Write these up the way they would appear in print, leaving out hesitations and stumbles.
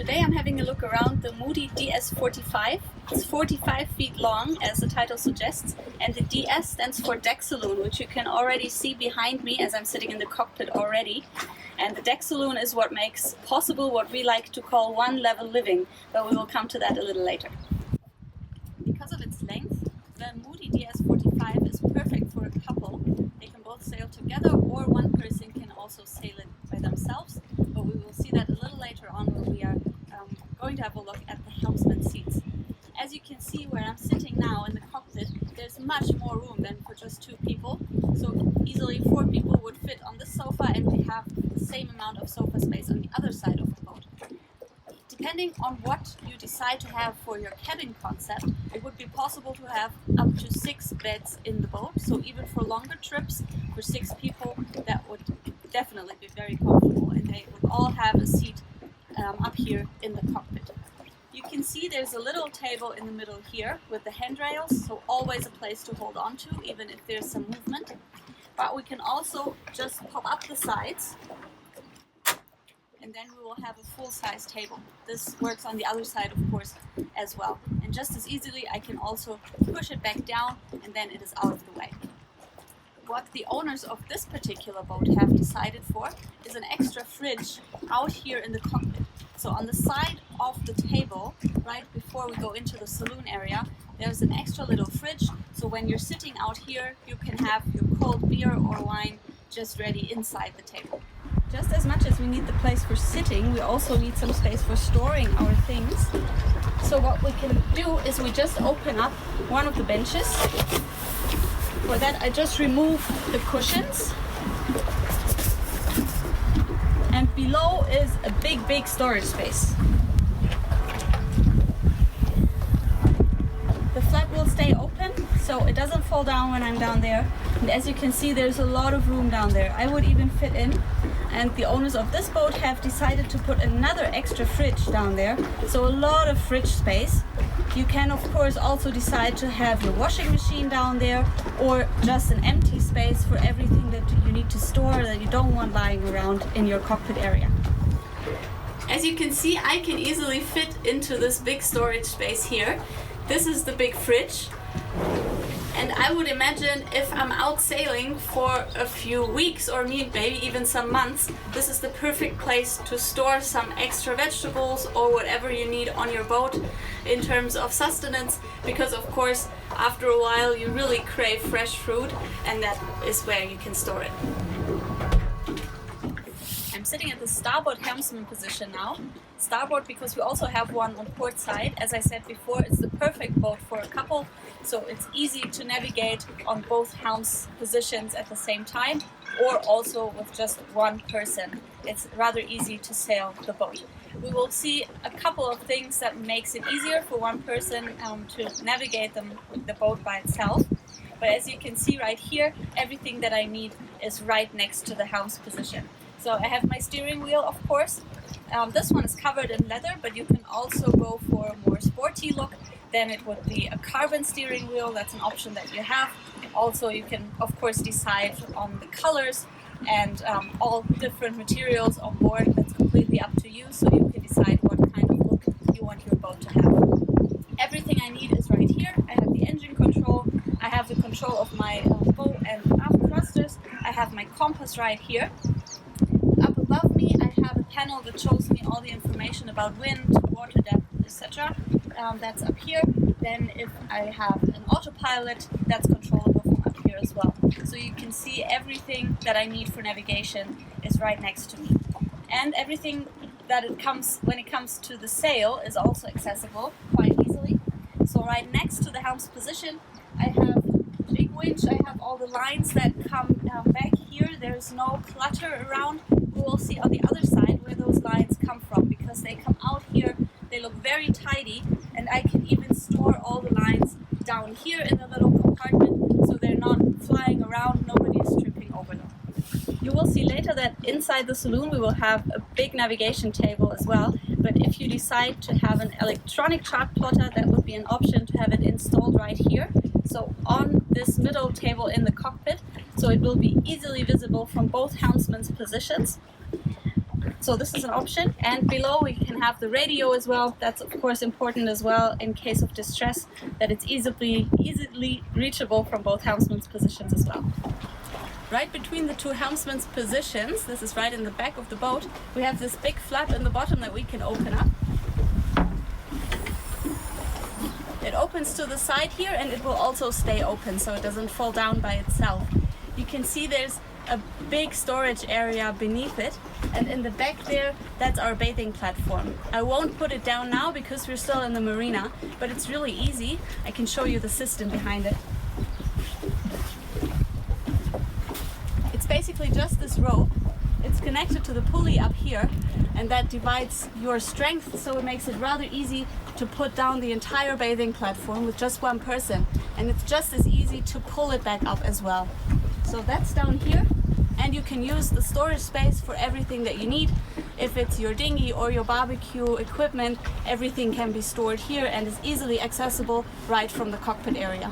Today I'm having a look around the Moody DS45. It's 45 feet long, as the title suggests, and the DS stands for Decksaloon, which you can already see behind me as I'm sitting in the cockpit already. And the Decksaloon is what makes possible what we like to call one-level living, but we will come to that a little later. Because of its length, the Moody DS45 is perfect for a couple. They can both sail together, or one person can also sail it by themselves, but we will see that a little later on when we are going to have a look at the helmsman's seats. As you can see where I'm sitting now in the cockpit, there's much more room than for just two people, so easily 4 people would fit on this sofa, and we have the same amount of sofa space on the other side of the boat. Depending on what you decide to have for your cabin concept, it would be possible to have up to 6 beds in the boat, so even for longer trips, for 6 people, that would definitely be very comfortable, and they would all have a seat up here in the cockpit. You can see there's a little table in the middle here with the handrails, so always a place to hold on to, even if there's some movement. But we can also just pop up the sides, and then we will have a full-size table. This works on the other side, of course, as well. And just as easily, I can also push it back down, and then it is out of the way. What the owners of this particular boat have decided for is an extra fridge out here in the cockpit. So on the side of the table, right before we go into the saloon area, there's an extra little fridge. So when you're sitting out here, you can have your cold beer or wine just ready inside the table. Just as much as we need the place for sitting, we also need some space for storing our things. So what we can do is we just open up one of the benches. For that, I just remove the cushions. And below is a big storage space. The flap will stay open, so it doesn't fall down when I'm down there. And as you can see, there's a lot of room down there. I would even fit in. And the owners of this boat have decided to put another extra fridge down there. So a lot of fridge space. You can of course also decide to have your washing machine down there, or just an empty space for everything that you need to store that you don't want lying around in your cockpit area. As you can see, I can easily fit into this big storage space here. This is the big fridge. And I would imagine if I'm out sailing for a few weeks or maybe even some months, this is the perfect place to store some extra vegetables or whatever you need on your boat in terms of sustenance, because of course after a while you really crave fresh fruit, and that is where you can store it. I'm sitting at the starboard helmsman position now. Starboard because we also have one on port side. As I said before, it's the perfect boat for a couple, so it's easy to navigate on both helms positions at the same time, or also with just one person. It's rather easy to sail the boat. We will see a couple of things that makes it easier for one person to navigate the boat by itself. But as you can see right here, everything that I need is right next to the helm's position. So I have my steering wheel, of course. This one is covered in leather, but you can also go for a more sporty look. Then it would be a carbon steering wheel. That's an option that you have. Also, you can, of course, decide on the colors and all different materials on board. That's completely up to you, so you can decide what kind of look you want your boat to have. Everything I need is right here. I have the engine control. I have the control of my bow and aft thrusters. I have my compass right here. Up above me, I have a panel that shows me all the information about wind, water depth, etc. That's up here. Then if I have an autopilot, that's controllable from up here as well. So you can see everything that I need for navigation is right next to me. And everything that when it comes to the sail is also accessible quite easily. So right next to the helm's position, I have a big winch. I have all the lines that come back here. There's no clutter around. We will see on the other side where those lines come from, because they come out here. They look very tidy, and I can even store all the lines down here in the little compartment, so they're not flying around, nobody is tripping over them. You will see later that inside the saloon we will have a big navigation table as well, but if you decide to have an electronic chart plotter, that would be an option to have it installed right here. So on this middle table in the cockpit, so it will be easily visible from both helmsman's positions. So this is an option, and below we can have the radio as well. That's of course important as well in case of distress, that it's easily reachable from both helmsman's positions as well. Right between the two helmsman's positions, this is right in the back of the boat, we have this big flap in the bottom that we can open up. It opens to the side here, and it will also stay open so it doesn't fall down by itself. You can see there's a big storage area beneath it, and in the back there, that's our bathing platform. I won't put it down now because we're still in the marina, but it's really easy. I can show you the system behind it. It's basically just this rope. It's connected to the pulley up here, and that divides your strength, so it makes it rather easy to put down the entire bathing platform with just one person, and it's just as easy to pull it back up as well. So that's down here, and you can use the storage space for everything that you need. If it's your dinghy or your barbecue equipment, everything can be stored here and is easily accessible right from the cockpit area.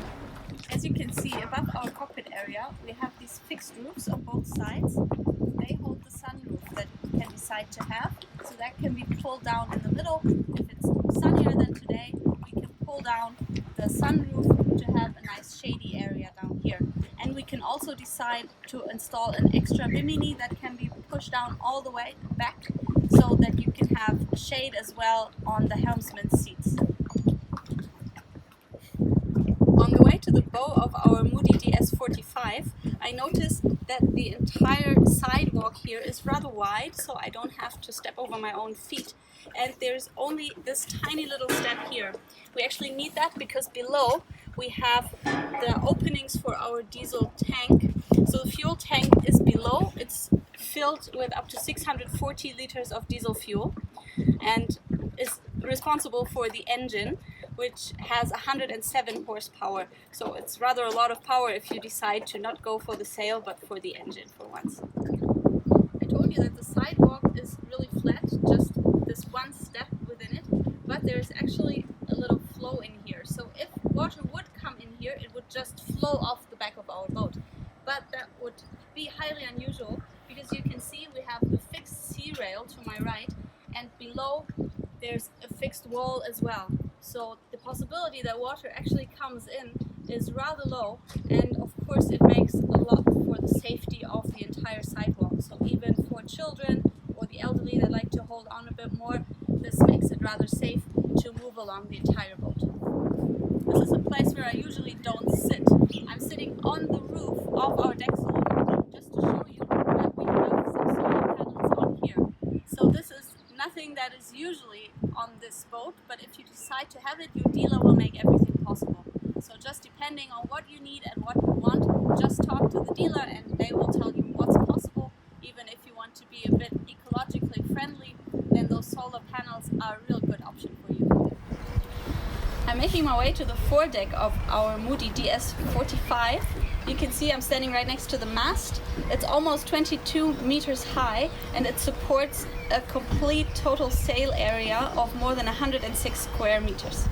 As you can see above our cockpit area, we have these fixed roofs on both sides. They hold the sunroof that you can decide to have, so that can be pulled down in the middle. If it's sunnier than today, we can pull down the sunroof to have a nice shady area down here. And we can also decide to install an extra bimini that can be pushed down all the way back, so that you can have shade as well on the helmsman's seats. On the way to the bow of our Moody DS45, I noticed that the entire sidewalk here is rather wide, so I don't have to step over my own feet. And there's only this tiny little step here. We actually need that because below we have the openings for our diesel tank. So the fuel tank is below. It's filled with up to 640 liters of diesel fuel and is responsible for the engine, which has 107 horsepower. So it's rather a lot of power if you decide to not go for the sail but for the engine for once. I told you that the sidewalk is really flat, just this one step within it, but there's actually a little flow in here. So if water would come in here, it would just flow off the back of our boat. But that would be highly unusual because you can see we have the fixed sea rail to my right, and below there's a fixed wall as well. So the possibility that water actually comes in is rather low, and of course it makes a lot for the safety of the entire sidewalk. So even for children or the elderly that like to hold on a bit more, this makes it rather safe to move along the entire boat. This is a place where I usually don't sit. I'm sitting on the roof of our deck saloon just to show you that we have some solar panels on here. So this is nothing that is usually on this boat, but if you decide to have it, your dealer will make everything possible. So just depending on what you need and what you want, just talk to the dealer and they will tell you what's possible. Even if you want to be a bit ecologically friendly, then those solar panels are a real good option for you. I'm making my way to the foredeck of our Moody DS45. You can see I'm standing right next to the mast. It's almost 22 meters high, and it supports a complete total sail area of more than 106 square meters.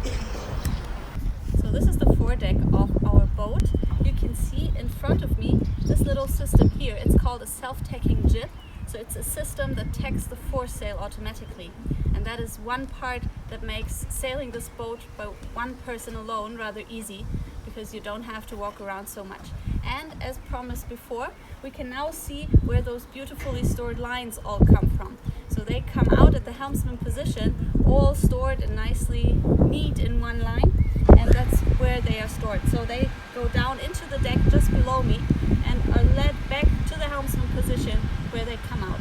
So this is the foredeck of our boat. You can see in front of me this little system here. It's called a self-tacking jib. So it's a system that tacks the foresail automatically. And that is one part that makes sailing this boat by one person alone rather easy, because you don't have to walk around so much. And as promised before, we can now see where those beautifully stored lines all come from. So they come out at the helmsman position, all stored and nicely neat in one line, and that's where they are stored. So they go down into the deck just below me and are led back to the helmsman position where they come out.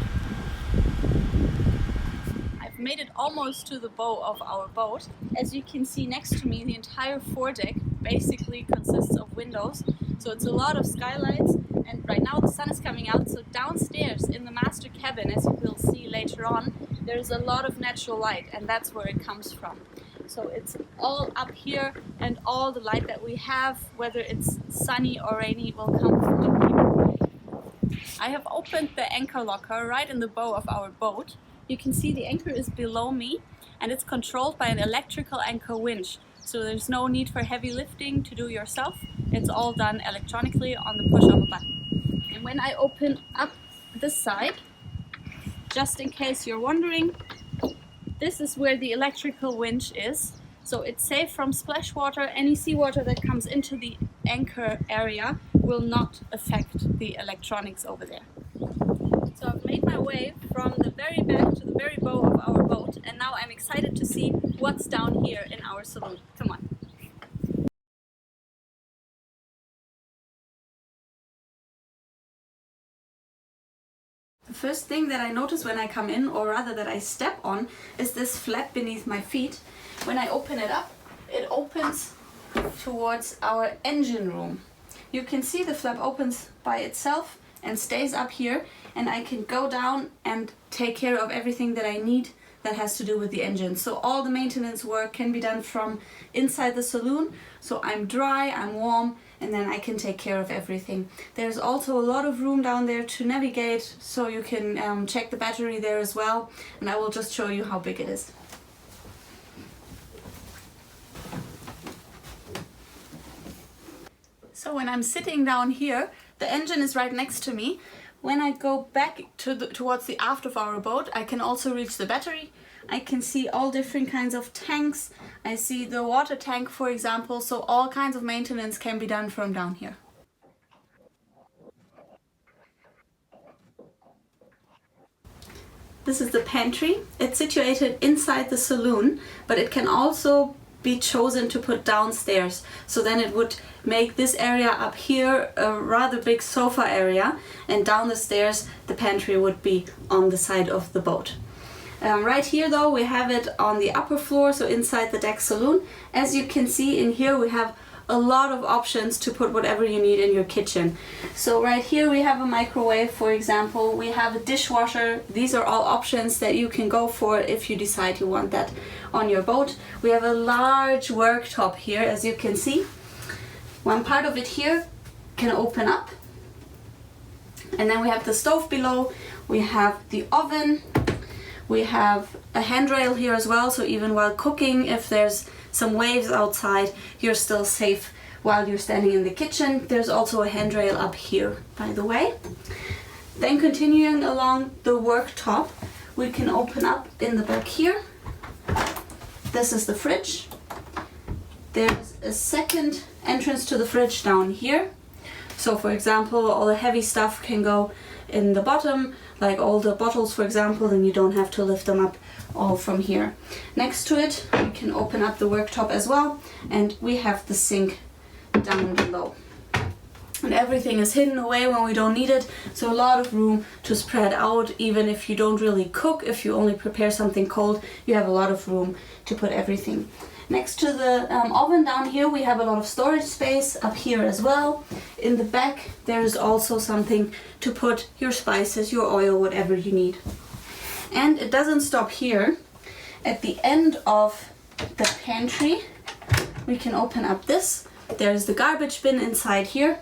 I've made it almost to the bow of our boat. As you can see next to me, the entire foredeck basically consists of windows. So it's a lot of skylights, and right now the sun is coming out. So downstairs in the master cabin, as you will see later on, there's a lot of natural light, and that's where it comes from. So it's all up here, and all the light that we have, whether it's sunny or rainy, will come from up here. I have opened the anchor locker right in the bow of our boat. You can see the anchor is below me, and it's controlled by an electrical anchor winch. So there's no need for heavy lifting to do yourself. It's all done electronically on the push of a button. And when I open up this side, Just in case you're wondering, this is where the electrical winch is. So it's safe from splash water. Any seawater that comes into the anchor area will not affect the electronics over there. So I've made my way from the very back to the very bow of our boat, and now I'm excited to see what's down here in our saloon. Come on. The first thing that I notice when I come in, or rather that I step on, is this flap beneath my feet. When I open it up, it opens towards our engine room. You can see the flap opens by itself and stays up here, and I can go down and take care of everything that I need that has to do with the engine. So all the maintenance work can be done from inside the saloon. So I'm dry, I'm warm, and then I can take care of everything. There's also a lot of room down there to navigate, so you can check the battery there as well, and I will just show you how big it is. So when I'm sitting down here, the engine is right next to me. When I go back towards the aft of our boat, I can also reach the battery. I can see all different kinds of tanks. I see the water tank, for example, so all kinds of maintenance can be done from down here. This is the pantry. It's situated inside the saloon, but it can also be chosen to put downstairs. So then it would make this area up here a rather big sofa area, and down the stairs the pantry would be on the side of the boat. Right here though we have it on the upper floor, so inside the deck saloon. As you can see in here we have a lot of options to put whatever you need in your kitchen. So right here we have a microwave, for example, we have a dishwasher. These are all options that you can go for if you decide you want that on your boat. We have a large worktop here, as you can see. One part of it here can open up, and then we have the stove below, we have the oven, we have a handrail here as well, so even while cooking, if there's some waves outside, you're still safe while you're standing in the kitchen. There's also a handrail up here, by the way. Then continuing along the worktop, we can open up in the back here. This is the fridge. There's a second entrance to the fridge down here. So for example, all the heavy stuff can go in the bottom, like all the bottles, for example, then you don't have to lift them up all from here. Next to it, we can open up the worktop as well, and we have the sink down below. And everything is hidden away when we don't need it, so a lot of room to spread out. Even if you don't really cook, if you only prepare something cold, you have a lot of room to put everything. Next to the oven down here, we have a lot of storage space up here as well. In the back, there is also something to put your spices, your oil, whatever you need. And it doesn't stop here. At the end of the pantry, we can open up this. There's the garbage bin inside here.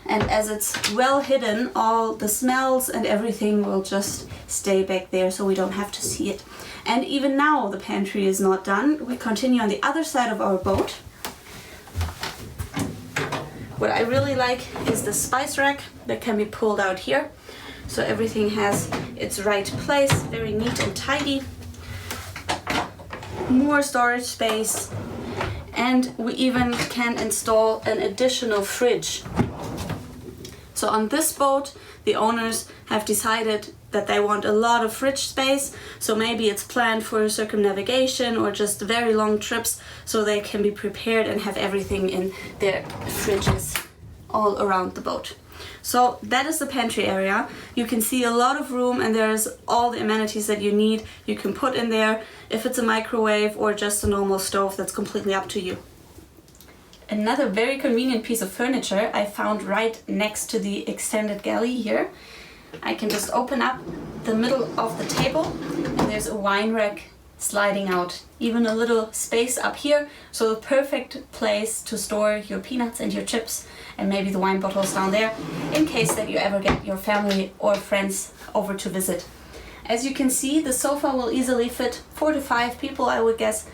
And as it's well hidden, all the smells and everything will just stay back there, so we don't have to see it. And even now the pantry is not done. We continue on the other side of our boat. What I really like is the spice rack that can be pulled out here. So everything has its right place, very neat and tidy. More storage space. And we even can install an additional fridge. So on this boat, the owners have decided that they want a lot of fridge space, so maybe it's planned for circumnavigation or just very long trips, so they can be prepared and have everything in their fridges all around the boat. So that is the pantry area. You can see a lot of room, and there's all the amenities that you need. You can put in there. If it's a microwave or just a normal stove, that's completely up to you. Another very convenient piece of furniture I found right next to the extended galley here. I can just open up the middle of the table, and there's a wine rack sliding out. Even a little space up here, so the perfect place to store your peanuts and your chips and maybe the wine bottles down there, in case that you ever get your family or friends over to visit. As you can see, the sofa will easily fit 4 to 5 people, I would guess,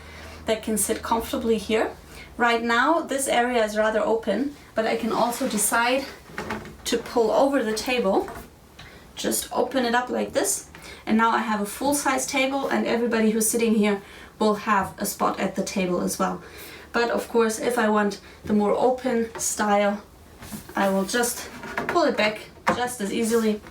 that can sit comfortably here. Right now this area is rather open, but I can also decide to pull over the table, just open it up like this, and now I have a full-size table, and everybody who's sitting here will have a spot at the table as well. But of course, if I want the more open style, I will just pull it back just as easily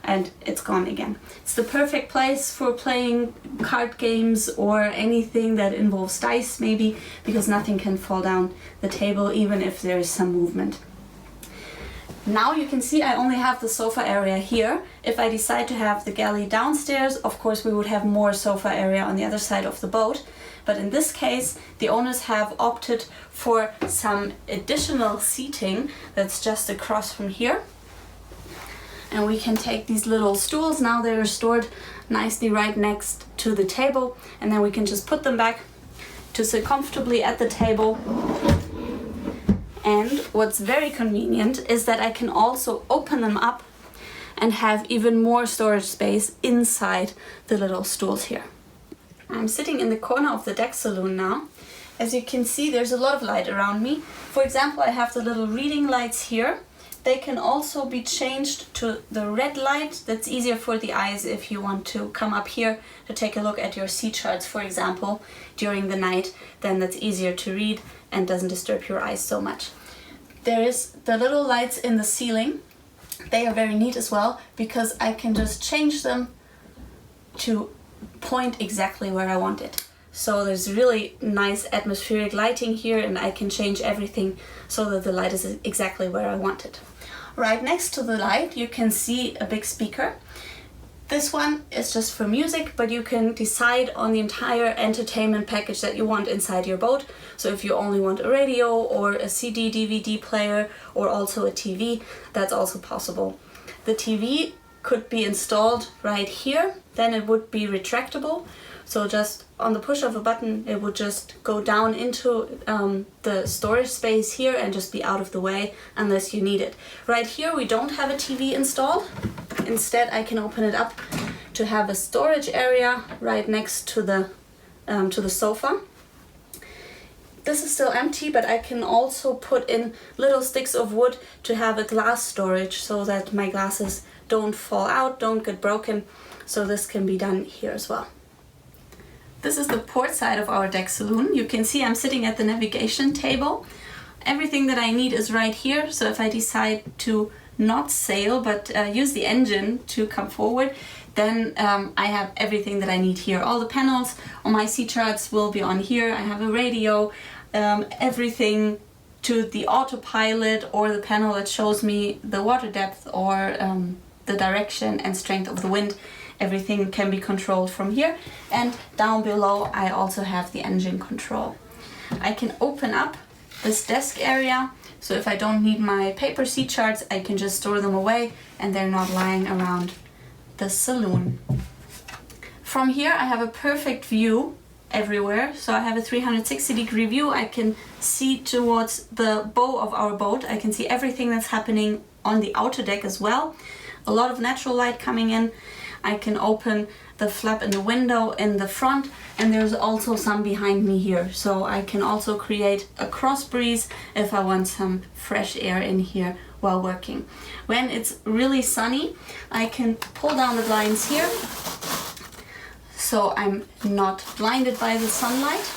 and it's gone again. It's the perfect place for playing card games or anything that involves dice maybe, because nothing can fall down the table even if there is some movement. Now you can see I only have the sofa area here. If I decide to have the galley downstairs, of course we would have more sofa area on the other side of the boat. But in this case, the owners have opted for some additional seating that's just across from here. And we can take these little stools, now they're stored nicely right next to the table, and then we can just put them back to sit comfortably at the table. And what's very convenient is that I can also open them up and have even more storage space inside the little stools here. I'm sitting in the corner of the deck saloon now. As you can see, there's a lot of light around me. For example, I have the little reading lights here. They can also be changed to the red light. That's easier for the eyes if you want to come up here to take a look at your sea charts, for example, during the night. Then that's easier to read and doesn't disturb your eyes so much. There is the little lights in the ceiling. They are very neat as well because I can just change them to point exactly where I want it. So there's really nice atmospheric lighting here, and I can change everything so that the light is exactly where I want it. Right next to the light you can see a big speaker. This one is just for music, but you can decide on the entire entertainment package that you want inside your boat. So if you only want a radio or a CD, DVD player, or also a TV, that's also possible. The TV could be installed right here, then it would be retractable. So just on the push of a button, it would just go down into the storage space here and just be out of the way unless you need it. Right here we don't have a TV installed. Instead I can open it up to have a storage area right next to the sofa. This is still empty, but I can also put in little sticks of wood to have a glass storage so that my glasses don't fall out, don't get broken. So this can be done here as well. This is the port side of our deck saloon. You can see I'm sitting at the navigation table. Everything that I need is right here, so if I decide to not sail but use the engine to come forward, then I have everything that I need here. All the panels on my sea charts will be on here. I have a radio, everything to the autopilot or the panel that shows me the water depth or the direction and strength of the wind. Everything can be controlled from here, and down below I also have the engine control. I can open up this desk area, so if I don't need my paper sea charts I can just store them away and they're not lying around the saloon. From here I have a perfect view everywhere, so I have a 360-degree view. I can see towards the bow of our boat. I can see everything that's happening on the outer deck as well. A lot of natural light coming in. I can open the flap in the window in the front, and there's also some behind me here. So I can also create a cross breeze if I want some fresh air in here while working. When it's really sunny, I can pull down the blinds here so I'm not blinded by the sunlight.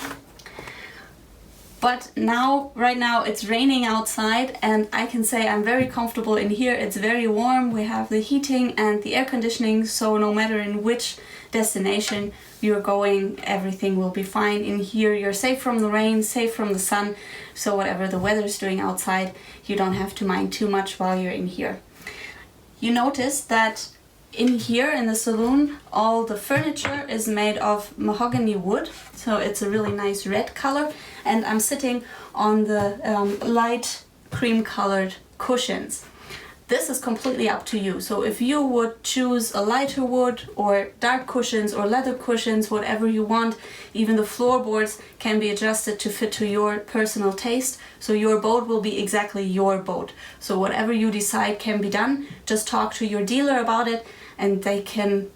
But now, right now it's raining outside and I can say I'm very comfortable in here. It's very warm, we have the heating and the air conditioning, so no matter in which destination you're going, everything will be fine. In here you're safe from the rain, safe from the sun, so whatever the weather's doing outside, you don't have to mind too much while you're in here. You notice that in here in the saloon, all the furniture is made of mahogany wood, so it's a really nice red color, and I'm sitting on the light cream colored cushions. This is completely up to you, so if you would choose a lighter wood or dark cushions or leather cushions, whatever you want, even the floorboards can be adjusted to fit to your personal taste, so your boat will be exactly your boat. So whatever you decide can be done. Just talk to your dealer about it and they can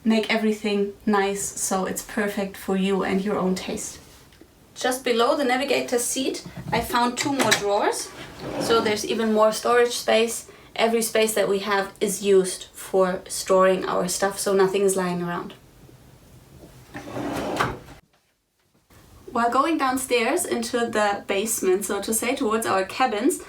make everything nice so it's perfect for you and your own taste. Just below the navigator's seat I found two more drawers, so there's even more storage space every space that we have is used for storing our stuff, so nothing is lying around. While going downstairs into the basement, so to say, towards our cabins,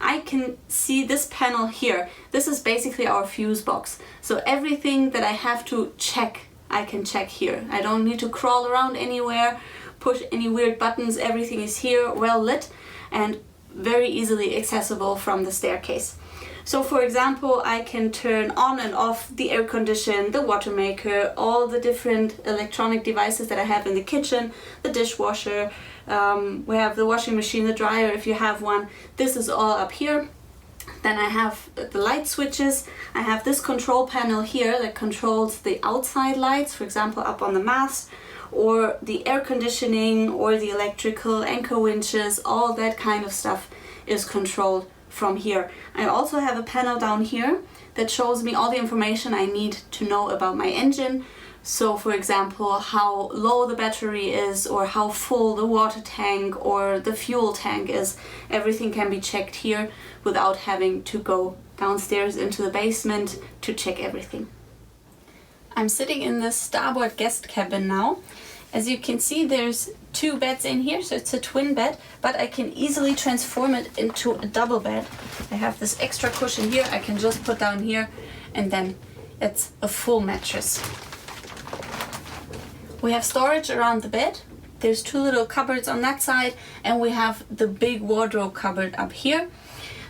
I can see this panel here. This is basically our fuse box. So everything that I have to check, I can check here. I don't need to crawl around anywhere, push any weird buttons. Everything is here, well lit, and very easily accessible from the staircase. So for example, I can turn on and off the air condition, the water maker, all the different electronic devices that I have in the kitchen, the dishwasher, we have the washing machine, the dryer if you have one. This is all up here. Then I have the light switches. I have this control panel here that controls the outside lights, for example up on the mast, or the air conditioning, or the electrical anchor winches. All that kind of stuff is controlled from here. I also have a panel down here that shows me all the information I need to know about my engine. So for example, how low the battery is, or how full the water tank or the fuel tank is. Everything can be checked here without having to go downstairs into the basement to check everything. I'm sitting in the starboard guest cabin now. As you can see, there's 2 beds in here, so it's a twin bed, but I can easily transform it into a double bed. I have this extra cushion here I can just put down here, and then it's a full mattress. We have storage around the bed. There's 2 little cupboards on that side, and we have the big wardrobe cupboard up here.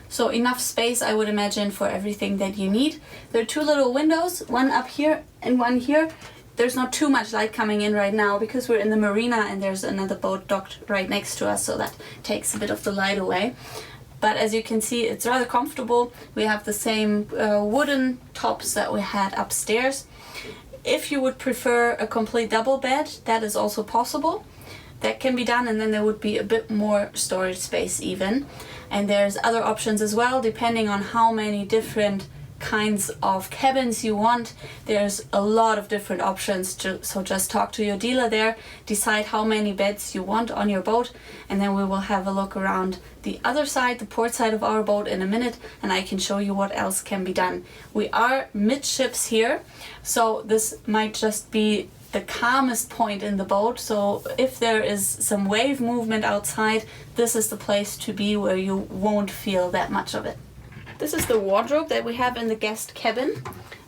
So enough space, I would imagine, for everything that you need. There are 2 little windows, one up here and one here. There's not too much light coming in right now because we're in the marina and there's another boat docked right next to us, so that takes a bit of the light away. But as you can see, it's rather comfortable. We have the same wooden tops that we had upstairs. If you would prefer a complete double bed, that is also possible. That can be done, and then there would be a bit more storage space even. And there's other options as well, depending on how many different kinds of cabins you want. There's a lot of different options, so just talk to your dealer there, decide how many beds you want on your boat, and then we will have a look around the other side, the port side of our boat, in a minute, and I can show you what else can be done. We are midships here, so this might just be the calmest point in the boat, so if there is some wave movement outside, this is the place to be where you won't feel that much of it. This is the wardrobe that we have in the guest cabin.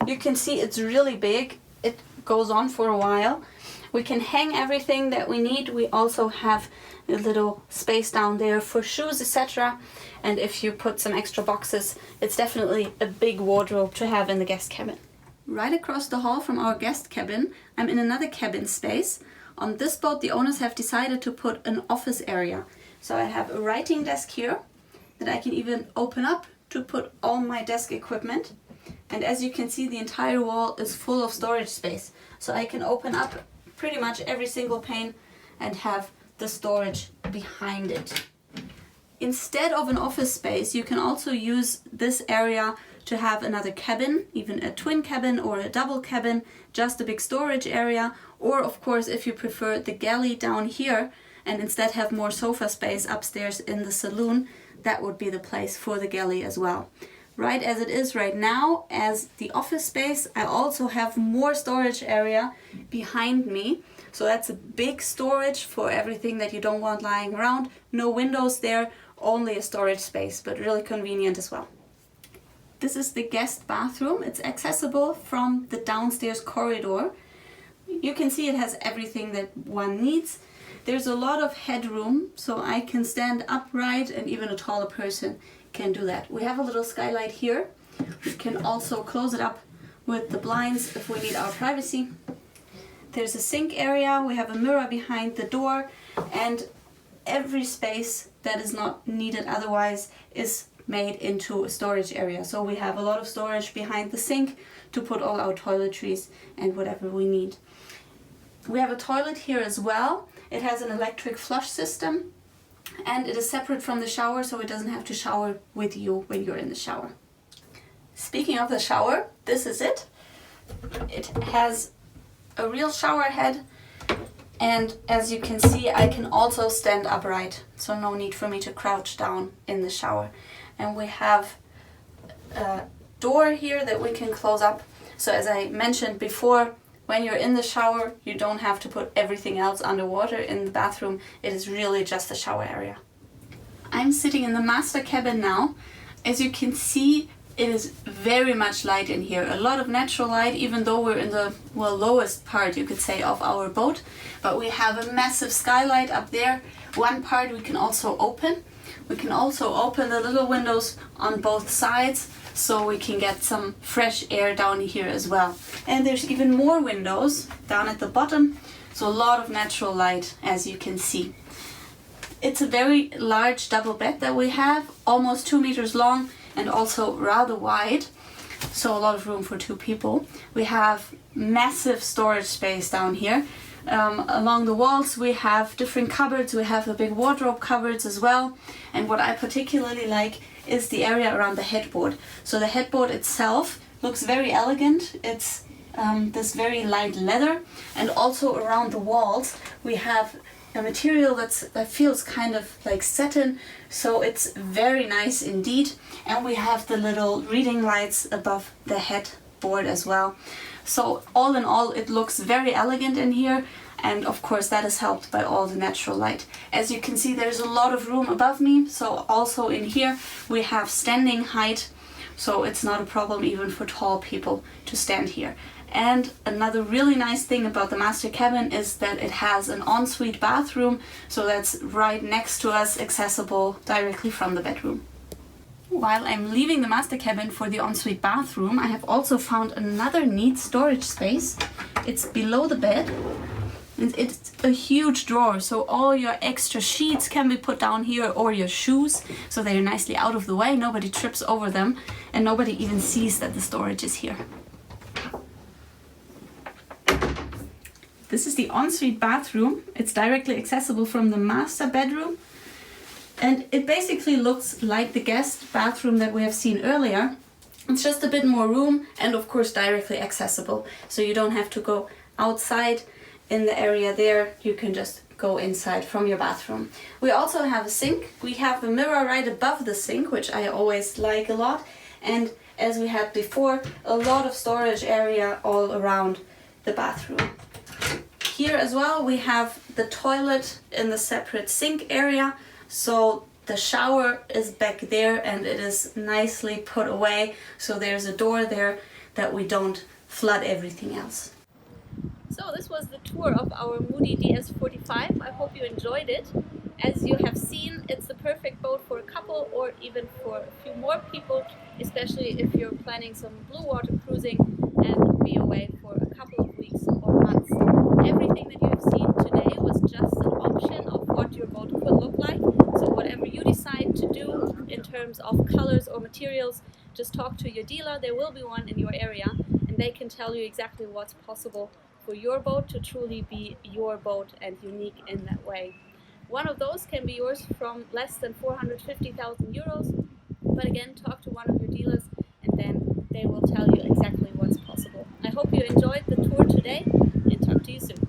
You can see it's really big. It goes on for a while. We can hang everything that we need. We also have a little space down there for shoes, etc. And if you put some extra boxes, it's definitely a big wardrobe to have in the guest cabin. Right across the hall from our guest cabin, I'm in another cabin space. On this boat, the owners have decided to put an office area. So I have a writing desk here that I can even open up to put all my desk equipment. And as you can see, the entire wall is full of storage space. So I can open up pretty much every single pane and have the storage behind it. Instead of an office space, you can also use this area to have another cabin, even a twin cabin or a double cabin, just a big storage area. Or of course, if you prefer the galley down here and instead have more sofa space upstairs in the saloon, that would be the place for the galley as well. Right as it is right now, as the office space, I also have more storage area behind me. So that's a big storage for everything that you don't want lying around. No windows there, only a storage space, but really convenient as well. This is the guest bathroom. It's accessible from the downstairs corridor. You can see it has everything that one needs. There's a lot of headroom, so I can stand upright, and even a taller person can do that. We have a little skylight here. We can also close it up with the blinds if we need our privacy. There's a sink area. We have a mirror behind the door, and every space that is not needed otherwise is made into a storage area. So we have a lot of storage behind the sink to put all our toiletries and whatever we need. We have a toilet here as well. It has an electric flush system, and it is separate from the shower, so it doesn't have to shower with you when you're in the shower. Speaking of the shower, this is it. It has a real shower head, and as you can see, I can also stand upright, so no need for me to crouch down in the shower. And we have a door here that we can close up. So as I mentioned before, when you're in the shower, you don't have to put everything else underwater in the bathroom. It is really just a shower area. I'm sitting in the master cabin now. As you can see, it is very much light in here. A lot of natural light, even though we're in the, well, lowest part, you could say, of our boat. But we have a massive skylight up there. One part we can also open. We can also open the little windows on both sides, so we can get some fresh air down here as well. And there's even more windows down at the bottom, so a lot of natural light, as you can see. It's a very large double bed that we have, almost 2 meters long and also rather wide, so a lot of room for 2 people. We have massive storage space down here. Along the walls we have different cupboards. We have the big wardrobe cupboards as well, and what I particularly like is the area around the headboard. So the headboard itself looks very elegant. It's this very light leather, and also around the walls we have a material that feels kind of like satin, so it's very nice indeed. And we have the little reading lights above the headboard as well. So all in all, it looks very elegant in here, and of course that is helped by all the natural light. As you can see, there's a lot of room above me, so also in here we have standing height, so it's not a problem even for tall people to stand here. And another really nice thing about the master cabin is that it has an ensuite bathroom, so that's right next to us, accessible directly from the bedroom. While I'm leaving the master cabin for the ensuite bathroom, I have also found another neat storage space. It's below the bed. It's a huge drawer, so all your extra sheets can be put down here, or your shoes, so they're nicely out of the way, nobody trips over them, and nobody even sees that the storage is here. This is the ensuite bathroom. It's directly accessible from the master bedroom. And it basically looks like the guest bathroom that we have seen earlier. It's just a bit more room and of course directly accessible. So you don't have to go outside in the area there. You can just go inside from your bathroom. We also have a sink. We have a mirror right above the sink, which I always like a lot. And as we had before, a lot of storage area all around the bathroom. Here as well we have the toilet in the separate sink area, so the shower is back there and it is nicely put away, so there's a door there that we don't flood everything else. So this was the tour of our Moody DS45. I hope you enjoyed it. As you have seen, it's the perfect boat for a couple or even for a few more people, especially if you're planning some blue water cruising and be away for a couple of weeks or months. Everything that you have seen today was just an option of what your boat could look like. So whatever you decide to do in terms of colors or materials, just talk to your dealer. There will be one in your area, and they can tell you exactly what's possible for your boat to truly be your boat and unique in that way. One of those can be yours from less than 450,000 euros, but again, talk to one of your dealers and then they will tell you exactly what's possible. I hope you enjoyed the tour today and talk to you soon.